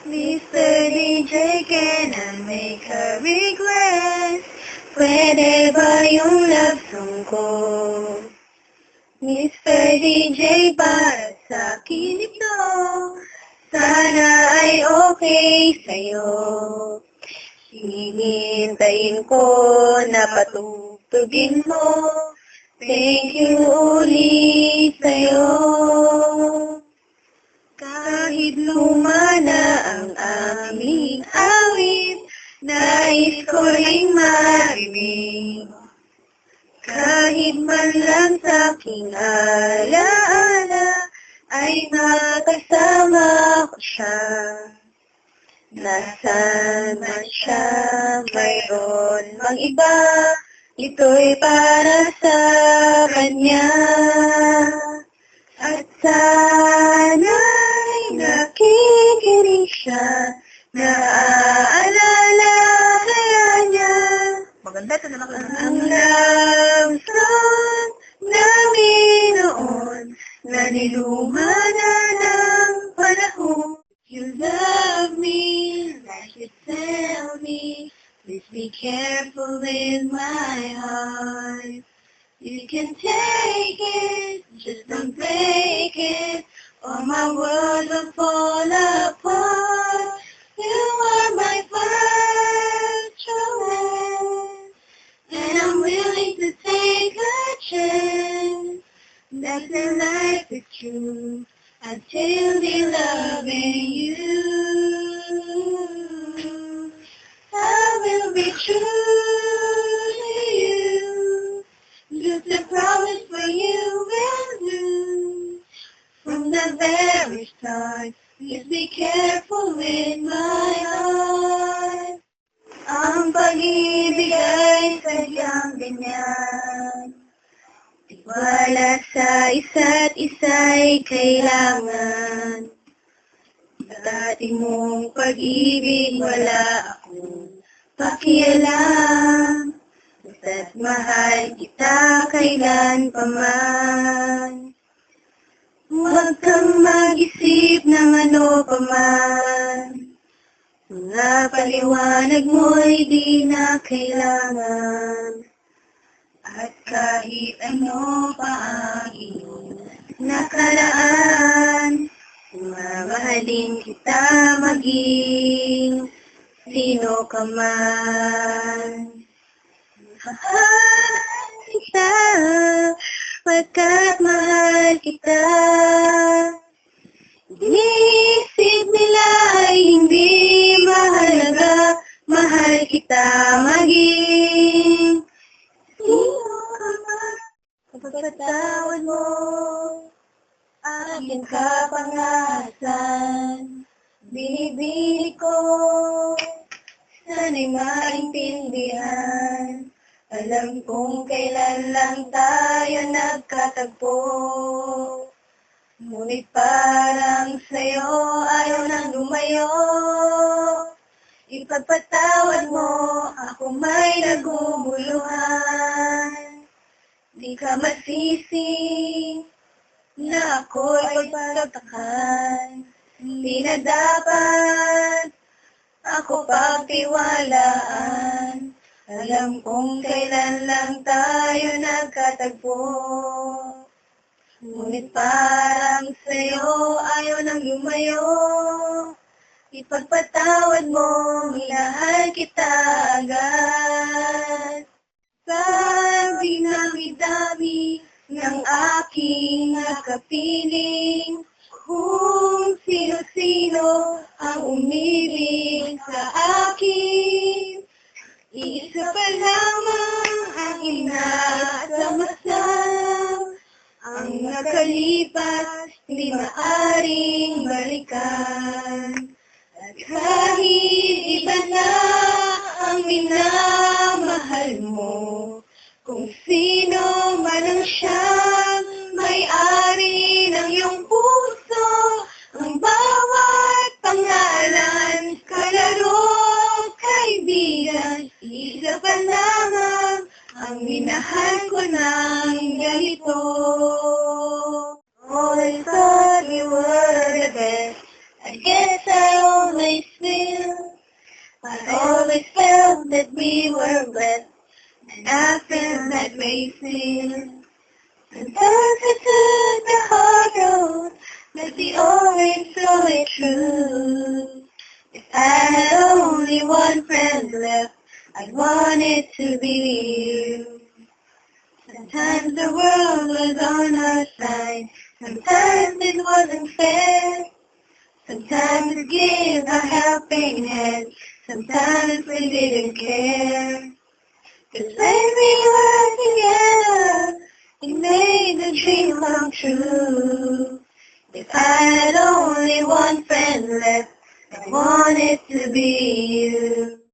Mr. DJ, can I make a request? Pwede ba yung love song ko? Mr. DJ, para sa akin ito. Sana ay okay sa'yo. Hihintayin ko na patutugin mo. Thank you ulit sa'yo. Kahit luma na ang aming awit, nais ko ring marinig. Kahit man lang sa aking alaala, ay makasama ko siya. Nasaan man siya, mayroon mang iba, ito'y para sa kanya. At sana'y nakikinig siya, naaalala kaya niya. Maganda ito na lang. Ang love song namin noon, na niluma na ng panahon. You love me like you tell me, please be careful with my heart. You can take it, just don't break it, or my world will fall apart. You are my first romance, and I'm willing to take a chance. That the life is true, I'll still be loving you. I will be true to you. Just a promise for you will do. From the very start, please be careful with my heart. Ang pag-ibig ay sadyang ganyan. Tiwala sa isa't isa'y kailangan. Dati mong pag-ibig wala akong pakialam. Basta't mahal kita kailan pa man. Huwag kang mag-isip ng ano pa man. Mga paliwanag mo'y di na kailangan. At kahit ano pa ang iyong nakaraan, mamahalin kita maging sino ka man. Mahal kita, pagkat mahal kita. Inisip nila ay hindi mahalaga, mahal kita maging sino ka man. Pagkatawad mo, aking kapangasan. Binibili ko, sana'y maintindihan. Alam kong kailan lang tayo nagkatagpo. Ngunit parang sa'yo ayaw nang lumayo. Ipagpatawad mo, ako may naguguluhan. Di ka masisi na ako'y pagpagtakan. Hindi na dapat ako pagtiwalaan. Alam kong kailan lang tayo nagkatagpo. Ngunit parang sa'yo ayaw nang lumayo. Ipagpatawad mo, minahal kita agad. Sa dinami-dami ng aking nakapiling, kung sino-sino ang umibig sa akin, isa pa lamang ang inaasam-asam. Ang nakalipas, hindi maaring balikan. At kahit iba na ang minamahal mo, kung sino man ang siyang may-ari ng iyong puso, ang bawat pangalan, kalaro, kaibigan, isa pa lamang ang minahal ko ng ganito. Always thought you were the best. I guess I always faces. Sometimes I took the hard road, but we always saw it true. If I had only one friend left, I'd want it to be you. Sometimes the world was on our side, sometimes it wasn't fair. Sometimes we gave a helping hand, sometimes we didn't care. 'Cause when we were together, it made the dream come true. If I had only one friend left, I want it to be you.